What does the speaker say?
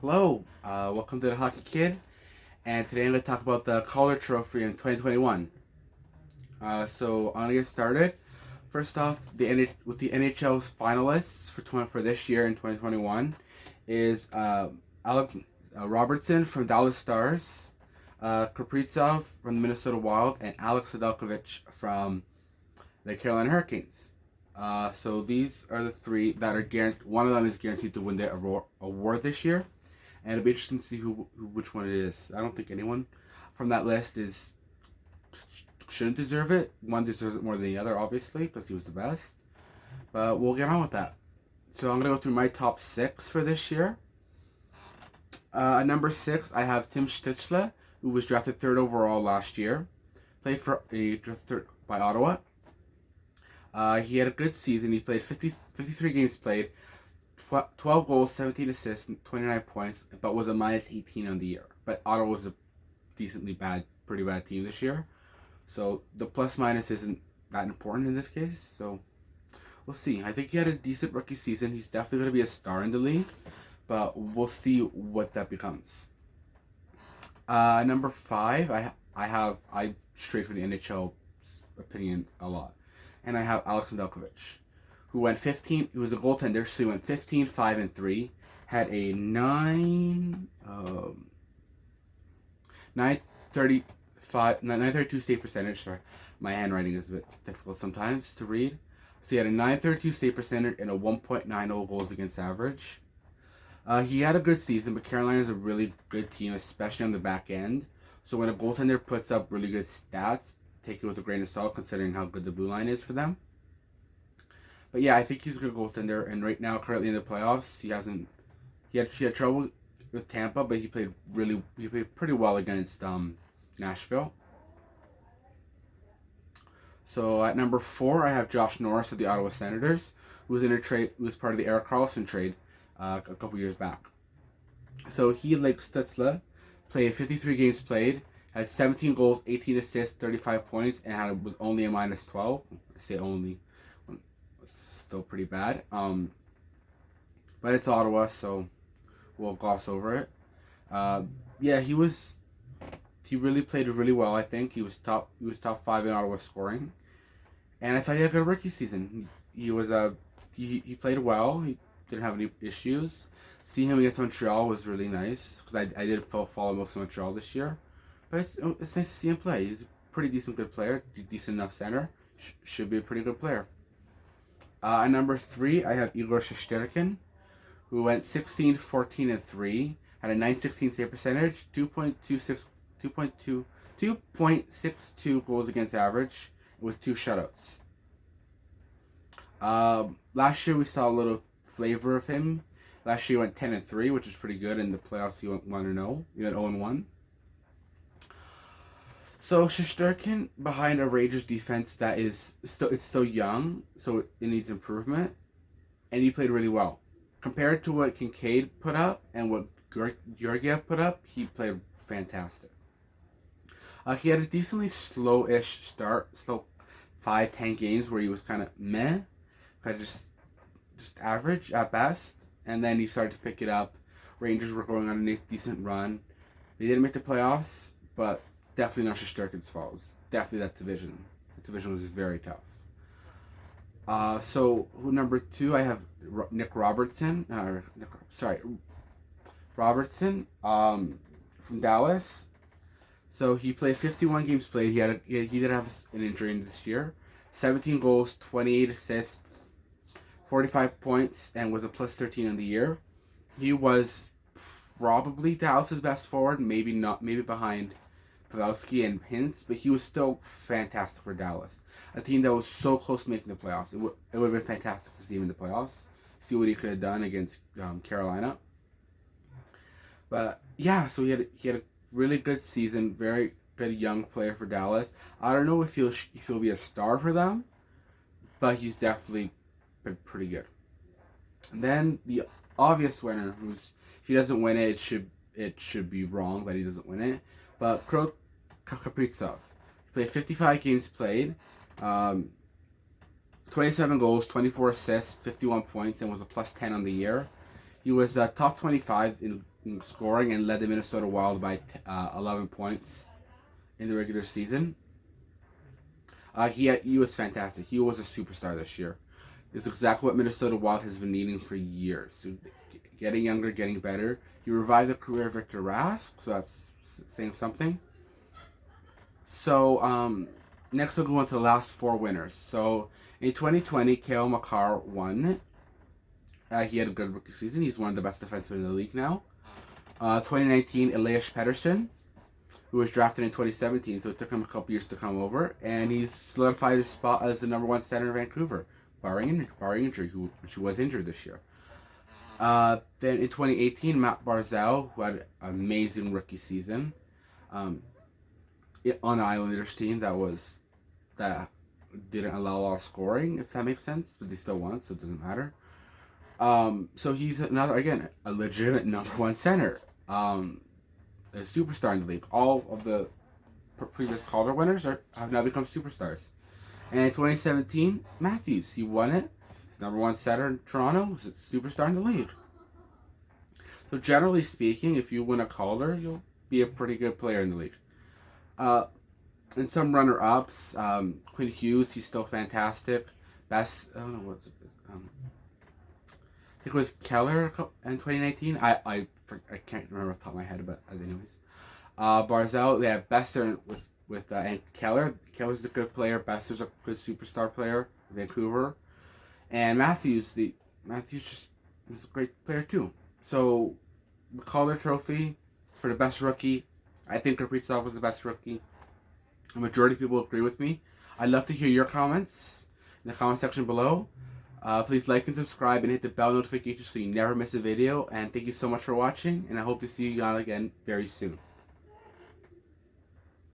Hello, welcome to the Hockey Kid, and today I'm going to talk about the Calder Trophy in 2021. So I'm gonna get started. First off, with the NHL's finalists for this year in 2021 is Alex Robertson from Dallas Stars, Kaprizov from the Minnesota Wild, and Alex Nedeljkovic from the Carolina Hurricanes. So these are the three that are guaranteed. One of them is guaranteed to win the award this year, and it'll be interesting to see which one it is. I don't think anyone from that list shouldn't deserve it. One deserves it more than the other, obviously, because he was the best. But we'll get on with that. So I'm gonna go through my top 6 for this year. At number 6, I have Tim Stützle, who was drafted 3rd overall last year. He drafted 3rd by Ottawa. He had a good season. He played 53 games played, 12 goals, 17 assists, 29 points, but was a minus 18 on the year. But Ottawa was a pretty bad team this year. So the plus minus isn't that important in this case. So we'll see. I think he had a decent rookie season. He's definitely going to be a star in the league, but we'll see what that becomes. Number 5, I strayed from the NHL opinion a lot, and I have Alex Nedeljkovic, who went 15. He was a goaltender, so he went 15, 5, and 3. Had a 932 save percentage. Sorry, my handwriting is a bit difficult sometimes to read. So he had a 932 save percentage and a 1.90 goals against average. He had a good season, but Carolina is a really good team, especially on the back end. So when a goaltender puts up really good stats, take it with a grain of salt, considering how good the blue line is for them. But yeah, I think he's a good goaltender, and right now, currently in the playoffs, he had trouble with Tampa, but he played pretty well against Nashville. So at number 4, I have Josh Norris of the Ottawa Senators, who was part of the Erik Karlsson trade a couple years back. So he, like Stützle, played 53 games played, had 17 goals, 18 assists, 35 points, and was only a minus 12. I say only. It's still pretty bad. But it's Ottawa, so we'll gloss over it. Yeah, he really played really well. I think he was top 5 in Ottawa scoring, and I thought he had a good rookie season. He played well. He didn't have any issues. Seeing him against Montreal was really nice, because I did follow most of Montreal this year. But it's nice to see him play. He's a pretty good player, decent enough center. Should be a pretty good player. At number 3, I have Igor Shesterkin, who went 16, 14, and 3. Had a 916 save percentage, 2.62 goals against average, with 2 shutouts. Last year we saw a little flavor of him. Last year he went 10 and 3, which is pretty good. In the playoffs he went 1-0. He went 0-1. So Shesterkin, behind a Rangers defense that it's still young, so it needs improvement, and he played really well. Compared to what Kincaid put up and what Georgiev put up, he played fantastic. He had a decently slow-ish start, slow 5-10 games where he was kind of meh, kind of just average at best, and then he started to pick it up. Rangers were going on a decent run. They didn't make the playoffs, but definitely not Shesterkin's fault. Definitely that division. The division was very tough. So number 2, I have Robertson from Dallas. So he played 51 games played. He did have an injury this year. 17 goals, 28 assists, 45 points, and was a plus 13 in the year. He was probably Dallas's best forward, maybe behind Pavelski and Hintz, but he was still fantastic for Dallas. A team that was so close to making the playoffs. It would have been fantastic to see him in the playoffs. See what he could have done against Carolina. But yeah, so he had a really good season. Very good young player for Dallas. I don't know if he'll be a star for them, but he's definitely been pretty good. And then the obvious winner, if he doesn't win it, it should be wrong that he doesn't win it. But Kaprizov. He played 55 games played, 27 goals, 24 assists, 51 points, and was a plus 10 on the year. He was top 25 in scoring and led the Minnesota Wild by 11 points in the regular season. He was fantastic. He was a superstar this year. It's exactly what Minnesota Wild has been needing for years. So getting younger, getting better. He revived the career of Victor Rask, so that's saying something. So next we'll go into the last four winners. So in 2020, Cale Makar won. He had a good rookie season. He's one of the best defensemen in the league now. 2019, Elias Pettersson, who was drafted in 2017, so it took him a couple years to come over, and he's solidified his spot as the number one center in Vancouver, barring injury, which was injured this year. Then in 2018, Matt Barzal, who had an amazing rookie season, on the Islanders team that didn't allow a lot of scoring, if that makes sense, but they still won, so it doesn't matter. So he's a legitimate number one center. A superstar in the league. All of the previous Calder winners have now become superstars. And in 2017, Matthews, he won it. He's number one center in Toronto. He's a superstar in the league. So generally speaking, if you win a Calder, you'll be a pretty good player in the league. And some runner-ups, Quinn Hughes, he's still fantastic. Best, I don't know what's it. I think it was Calder in 2019. I can't remember off the top of my head, but anyways. Barzal, they have Besser with and Calder. Keller's a good player. Besser's a good superstar player. Vancouver. And Matthews just is a great player too. So the Calder Trophy for the best rookie, I think Kaprizov was the best rookie. A majority of people agree with me. I'd love to hear your comments in the comment section below. Please like and subscribe and hit the bell notification so you never miss a video. And thank you so much for watching. And I hope to see you all again very soon.